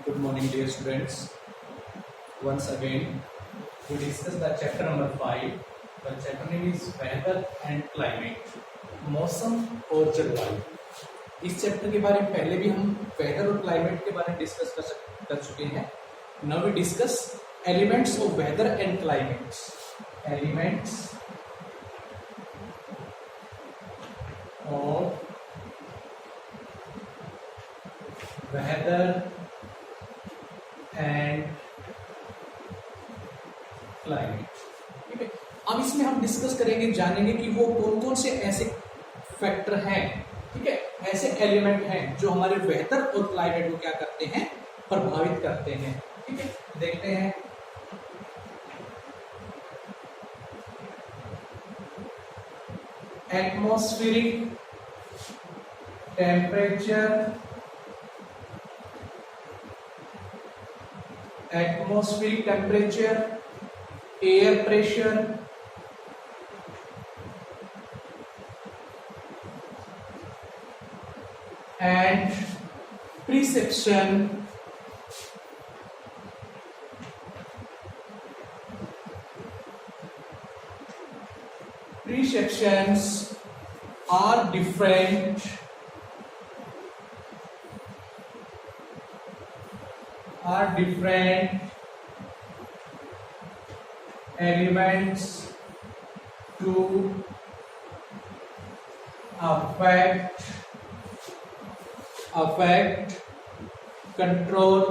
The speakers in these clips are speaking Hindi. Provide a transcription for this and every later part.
Good morning, dear students. Once again, we discuss the chapter number 5. The chapter name is Weather and Climate. मौसम और जलवायु. इस चैप्टर के बारे में पहले भी हम वेदर और क्लाइमेट के बारे में डिस्कस कर चुके हैं. Now we discuss elements of weather and climates. Elements of weather and climate. ठीक है, अब इसमें हम डिस्कस करेंगे, जानेंगे कि वो कौन कौन से ऐसे फैक्टर हैं, ठीक है, ऐसे एलिमेंट हैं जो हमारे वेदर और क्लाइमेट को क्या करते हैं, प्रभावित करते हैं. ठीक है, देखते हैं. Atmospheric temperature, atmospheric temperature, air pressure, and perception perceptions are different elements to affect control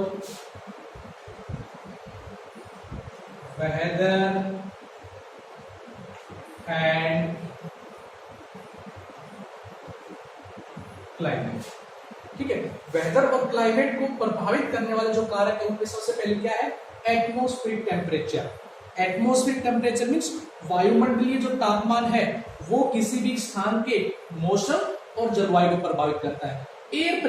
weather and climate. ठीक है, वेदर और क्लाइमेट को प्रभावित करने वाले जो कारक है उनमें सबसे पहले क्या है, atmospheric temperature. Atmospheric temperature means वायुमंडलीय जो तापमान है वो किसी भी स्थान के मौसम और जलवायु को प्रभावित करता है. एयर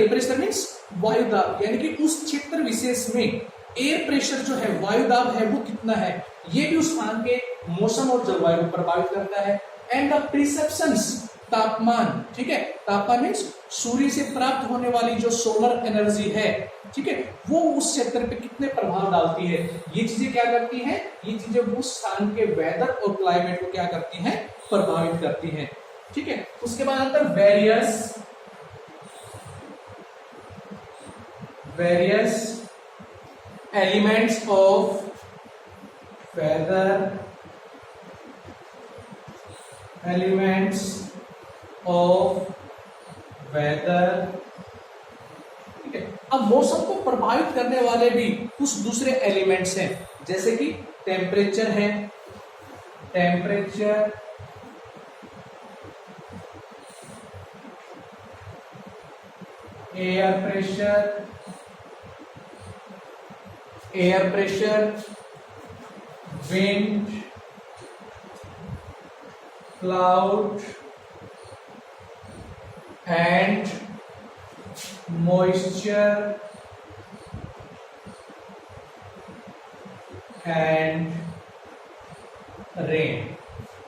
प्रेशर मींस वायुदाब, यानी कि उस क्षेत्र विशेष में एयर प्रेशर जो है, वायुदाब है, वो कितना है, ये भी उस स्थान के मौसम और जलवायु को प्रभावित करता है. एंड द परसेप्शंस, तापमान. ठीक है, तापमान मीन्स सूर्य से प्राप्त होने वाली जो सोलर एनर्जी है, ठीक है, वो उस क्षेत्र पे कितने प्रभाव डालती है, ये चीजें क्या करती हैं, ये चीजें उस स्थान के वेदर और क्लाइमेट को क्या करती हैं, प्रभावित करती हैं. ठीक है, उसके बाद आता है वेरियस एलिमेंट्स ऑफ वेदर, ठीक है. अब मौसम को प्रभावित करने वाले भी कुछ दूसरे एलिमेंट्स हैं, जैसे कि टेम्परेचर है, air pressure, wind, cloud and moisture and rain.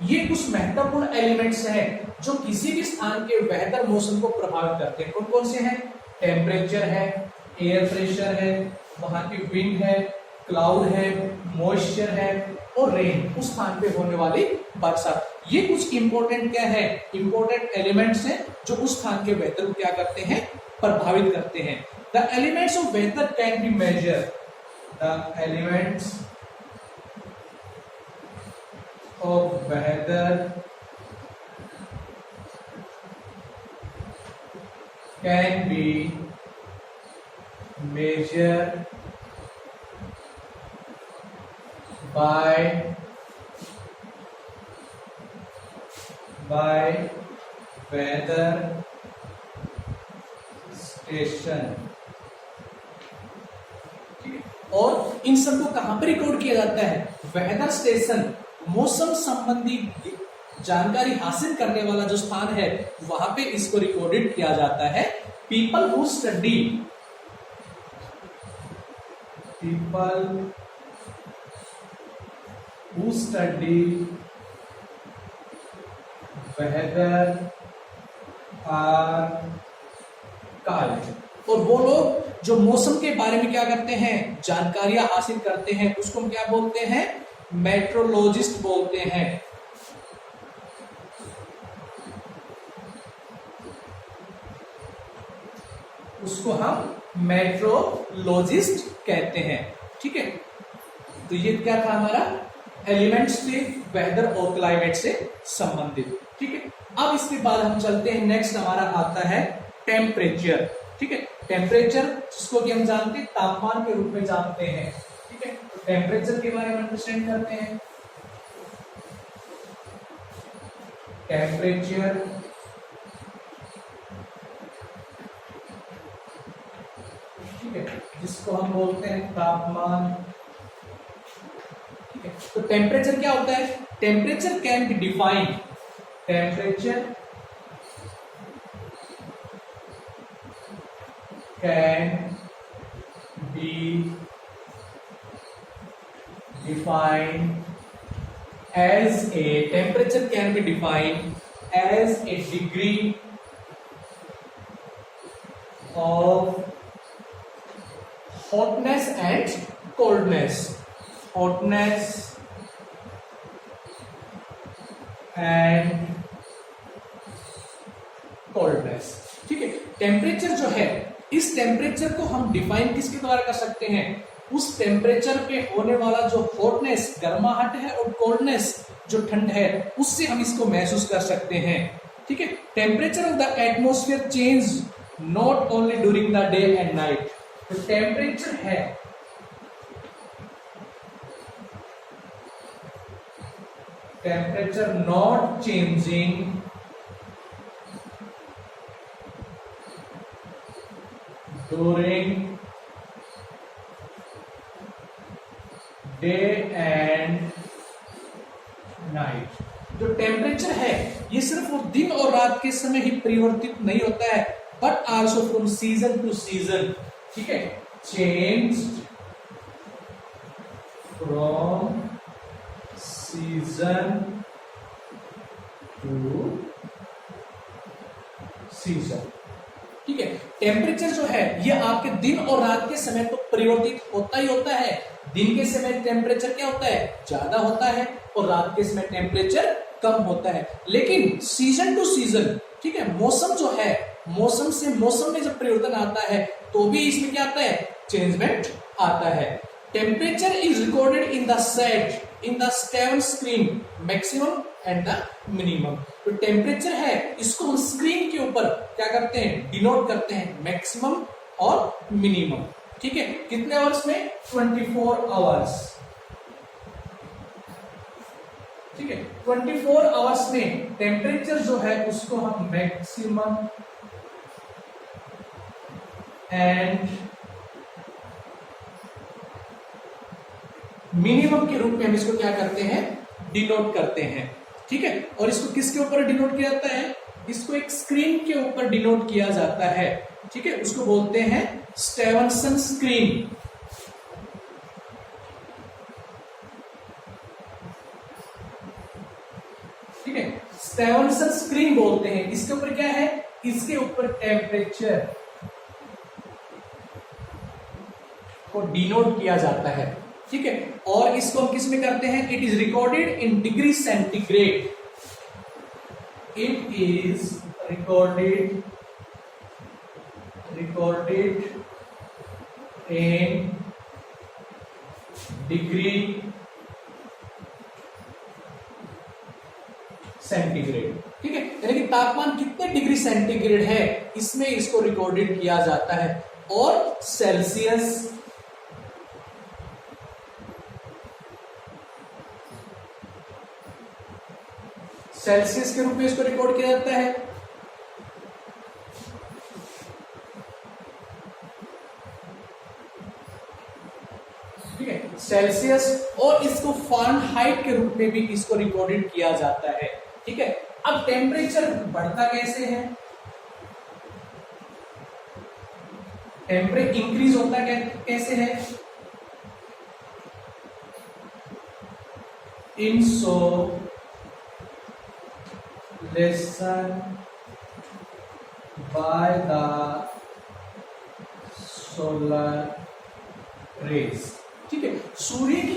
ये कुछ महत्वपूर्ण एलिमेंट्स हैं जो किसी भी स्थान के वेदर, मौसम को प्रभावित करते हैं. कौन कौन से हैं? टेम्परेचर है, एयर प्रेशर है, वहां की विंड है, क्लाउड है, मॉइस्चर है और रेन, उस स्थान पे होने वाली बरसात. ये कुछ इंपॉर्टेंट क्या है, इंपॉर्टेंट एलिमेंट्स हैं जो उस स्थान के वेदर को क्या करते हैं, प्रभावित करते हैं. The elements of weather can be major. The elements of weather can be measured by weather station. और इन सबको कहां पर रिकॉर्ड किया जाता है? Weather station. मौसम संबंधी जानकारी हासिल करने वाला जो स्थान है वहां पे इसको रिकॉर्डेड किया जाता है. People who study weather are called, और वो लोग जो मौसम के बारे में क्या करते हैं, जानकारियां हासिल करते हैं, उसको हम क्या बोलते हैं, मेट्रोलॉजिस्ट बोलते हैं। उसको हम मेट्रोलॉजिस्ट कहते हैं। ठीक है, तो ये क्या था हमारा, एलिमेंट्स थे वेदर और क्लाइमेट से संबंधित। ठीक है, अब इसके बाद हम चलते हैं, नेक्स्ट हमारा आता है टेम्परेचर। ठीक है, टेम्परेचर जिसको कि हम जानते हैं तापमान के रूप में जानते हैं। ठीक है, तो टेम्परेचर के बारे में अंडरस्टैंड करते हैं। टेम्परेचर ठीक है, जिसको हम बोलते हैं तापमान। ठीक है, तो टेम्परेचर क्या होता है, temperature can be defined, temperature can be defined as a temperature can be defined as a degree of hotness and coldness, hotness and coldness। ठीक है, टेम्परेचर जो है, इस टेम्परेचर को हम डिफाइन किसके द्वारा कर सकते हैं, उस टेम्परेचर पे होने वाला जो हॉटनेस गर्माहट है और कोल्डनेस जो ठंड है, उससे हम इसको महसूस कर सकते हैं। ठीक है, temperature of the atmosphere change not only during the day and night. तो टेम्परेचर है temperature not changing during day and night। जो टेम्परेचर है ये सिर्फ वो दिन और रात के समय ही परिवर्तित नहीं होता है, but also from season two season. ठीक है, changed from season two season. ठीक है, टेम्परेचर जो है ये आपके दिन और रात के समय तो परिवर्तित होता ही होता है। दिन के समय टेम्परेचर क्या होता है, ज्यादा होता है, और रात के समय टेम्परेचर कम होता है। लेकिन सीजन टू सीजन, ठीक है, मौसम जो है, मौसम से मौसम में जब परिवर्तन आता है तो भी इसमें क्या आता है, चेंजमेंट आता है। Temperature is recorded in the set in the Stephen screen maximum and the minimum. तो टेम्परेचर है इसको हम स्क्रीन के ऊपर क्या करते हैं, डिनोट करते हैं, मैक्सिमम और मिनिमम। ठीक है, कितने आवर्स में, 24 आवर्स। ठीक है, 24 आवर्स में टेम्परेचर जो है उसको हम मैक्सिमम एंड मिनिमम के रूप में हम इसको क्या करते हैं, डिनोट करते हैं। ठीक है, और इसको किसके ऊपर डिनोट किया जाता है, इसको एक स्क्रीन के ऊपर डिनोट किया जाता है। ठीक है, उसको बोलते हैं स्टेवनसन स्क्रीन। ठीक है, स्टेवनसन स्क्रीन बोलते हैं। इसके ऊपर क्या है, इसके ऊपर टेम्परेचर को डिनोट किया जाता है। ठीक है, और इसको हम किस में करते हैं, it is recorded in degree centigrade. It is recorded in degree centigrade. ठीक है, यानी कि तापमान कितने डिग्री सेंटीग्रेड है इसमें इसको रिकॉर्डेड किया जाता है। और सेल्सियस, सेल्सियस के रूप में इसको रिकॉर्ड किया जाता है। ठीक है, सेल्सियस, और इसको फ़ारेनहाइट के रूप में भी इसको रिकॉर्डेड किया जाता है। ठीक है, अब टेम्परेचर बढ़ता कैसे है, टेम्परेचर इंक्रीज होता कैसे है, insolation by the solar rays. ठीक है, सूर्य की